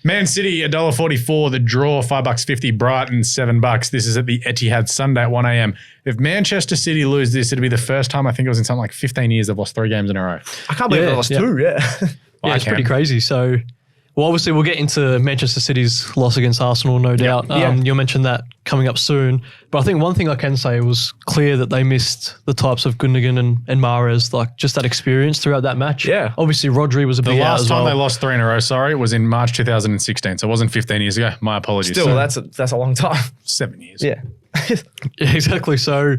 Man City, $1.44. The draw, $5.50. Brighton, $7. This is at the Etihad Sunday at 1 a.m. If Manchester City lose this, it'd be the first time, I think it was in something like 15 years, they've lost 3 games in a row. I can't believe they lost 2, Yeah, it's pretty crazy. So, well, obviously we'll get into Manchester City's loss against Arsenal, no doubt. You'll mention that coming up soon. But I think one thing I can say, it was clear that they missed the types of Gundogan and Mahrez, like just that experience throughout that match. Yeah. Obviously, Rodri was a big out as well. The last time they lost 3 in a row, was in March 2016. So it wasn't 15 years ago. My apologies. Still, that's a long time. 7 years. Yeah. Yeah, exactly. So,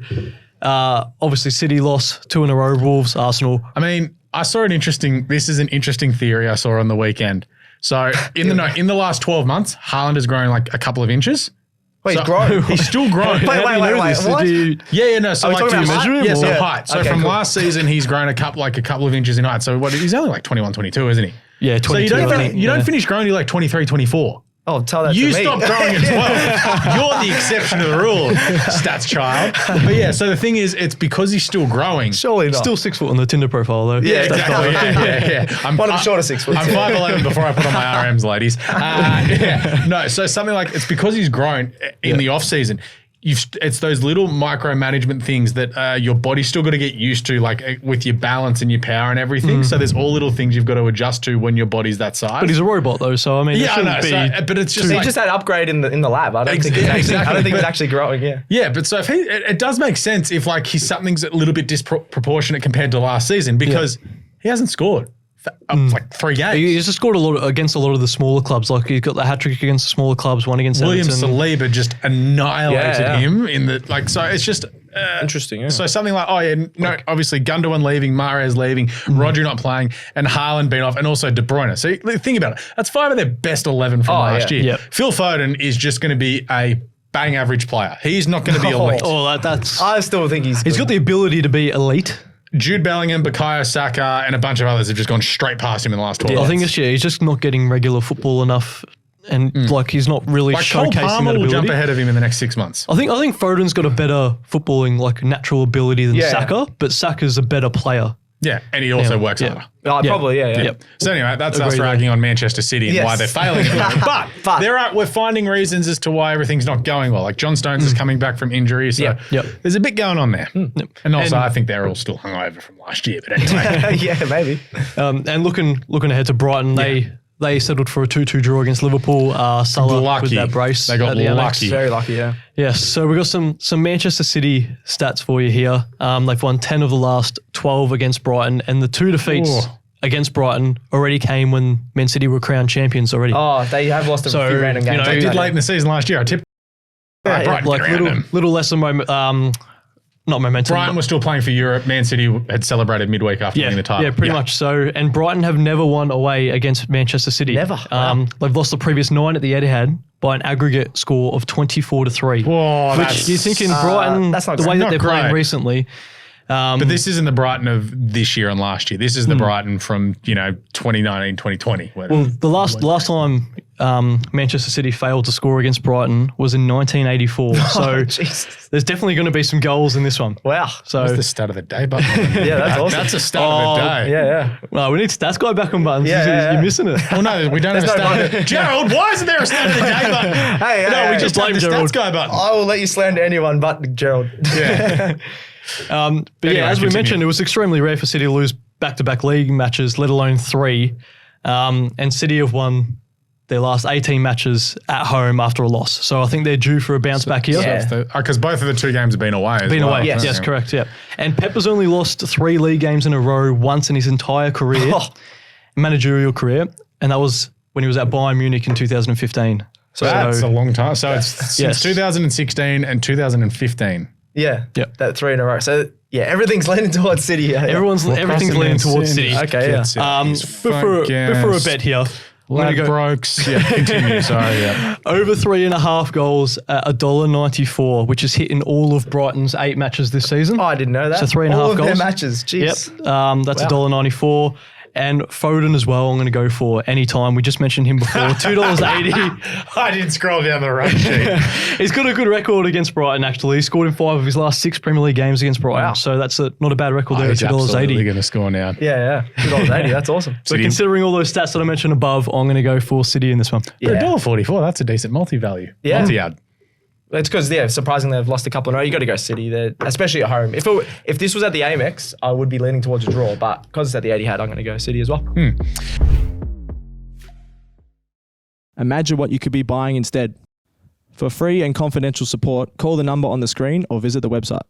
obviously, City lost 2 in a row, Wolves, Arsenal. I mean, I saw this is an interesting theory I saw on the weekend. So in the last 12 months, Haaland has grown like a couple of inches. Wait, he's grown? He's still grown. wait, what? No. So like, do you measure him? Yeah, so height. So okay, from last season, he's grown a couple of inches in height. So he's only like 21, 22, isn't he? Yeah, 22. So you don't finish growing till like 23, 24. Oh, tell that You to me. stop growing at 12. You're the exception to the rule, stats child. But yeah, so the thing is, it's because he's still growing. Surely not. Still 6 foot on the Tinder profile, though. Yeah, exactly. Yeah. I'm one of the shortest 6 foot. I'm 5'11" before I put on my RMs, ladies. No, so something like, it's because he's grown in the off season. It's those little micromanagement things that your body's still got to get used to, like with your balance and your power and everything. So there's all little things you've got to adjust to when your body's that size. But he's a robot though, so I mean, yeah, I know. But it's just he just had upgrade in the lab. I don't think he's actually growing. Yeah. Yeah, but so if it does make sense if like something's a little bit disproportionate compared to last season because he hasn't scored. Like 3 games. He's just scored a lot against a lot of the smaller clubs. Like he's got the hat trick against the smaller clubs, one against William Everton. Saliba just annihilated him in the so it's just interesting. Yeah. So something like obviously Gundogan leaving, Mahrez leaving, Rodri not playing, and Haaland being off, and also De Bruyne. So think about it. That's 5 of their best 11 from last year. Yep. Phil Foden is just going to be a bang average player. He's not going to be elite. That's. I still think he's got the ability to be elite. Jude Bellingham, Bukayo Saka, and a bunch of others have just gone straight past him in the last 12 months. I think this year he's just not getting regular football enough, and like he's not really showcasing that ability. Will jump ahead of him in the next 6 months. I think Foden's got a better footballing, like natural ability than Saka, but Saka's a better player. Yeah, and he also works harder. Probably, yeah. So anyway, that's us ragging on Manchester City and why they're failing. But we're finding reasons as to why everything's not going well. Like John Stones is coming back from injury, so there's a bit going on there. And also, I think they're all still hungover from last year. But anyway, yeah, maybe. And looking ahead to Brighton, they settled for a 2-2 draw against Liverpool. Salah with that brace. They got lucky. Very lucky, yeah. Yes, so we've got some Manchester City stats for you here. They've won 10 of the last 12 against Brighton, and the 2 defeats against Brighton already came when Man City were crowned champions already. Oh, they have lost a few random games. They did late in the season last year. I tipped. Brighton like little lesser moment. Not momentum. Brighton was still playing for Europe. Man City had celebrated midweek after winning the title. Yeah, pretty much so. And Brighton have never won away against Manchester City. Never. They've lost the previous 9 at the Etihad by an aggregate score of 24-3. Whoa, which you think in Brighton, the way that they're playing recently. But this isn't the Brighton of this year and last year. This is the Brighton from 2019, 2020. Well, the last time Manchester City failed to score against Brighton was in 1984. So there's definitely going to be some goals in this one. Wow. So that's the stat of the day button. Yeah, that's awesome. That's a stat of the day. Yeah. Well, we need stats guy back on buttons. You're missing it. Well, no, we don't have a stat. Gerald, why isn't there a stat of the day button? Hey, we just have the stats guy button. I will let you slander anyone but Gerald. Yeah. But as we mentioned, it was extremely rare for City to lose back-to-back league matches, let alone 3. And City have won their last 18 matches at home after a loss. So I think they're due for a bounce back here. Because both of the 2 games have been away as well. Yes, correct, yeah. And Pep has only lost 3 league games in a row once in his entire career, managerial career, and that was when he was at Bayern Munich in 2015. So that's a long time. So it's since 2016 and 2015. Yeah, that 3 in a row. So everything's leaning towards City. Yeah. Everything's leaning towards City. Okay, yeah. Before a bet here, Ladbrokes. Yeah, continue. Sorry. Yeah. Over 3.5 goals at $1.94, which is hit in all of Brighton's 8 matches this season. Oh, I didn't know that. So 3.5 goals. All of their matches. Jeez. Yep. That's $1.94. And Foden as well, I'm going to go for anytime. We just mentioned him before, $2.80. I didn't scroll down the right sheet. He's got a good record against Brighton, actually. He scored in 5 of his last 6 Premier League games against Brighton. Wow. So that's not a bad record there at He's absolutely $2.80. going to score now. Yeah. $2.80. That's awesome. So considering all those stats that I mentioned above, I'm going to go for City in this one. For $1.44, that's a decent multi-value. Yeah. Multi-ad. It's because, surprisingly, they've lost a couple in a row. You got to go City there, especially at home. If this was at the Amex, I would be leaning towards a draw, but because it's at the Etihad, I'm going to go City as well. Imagine what you could be buying instead. For free and confidential support, call the number on the screen or visit the website.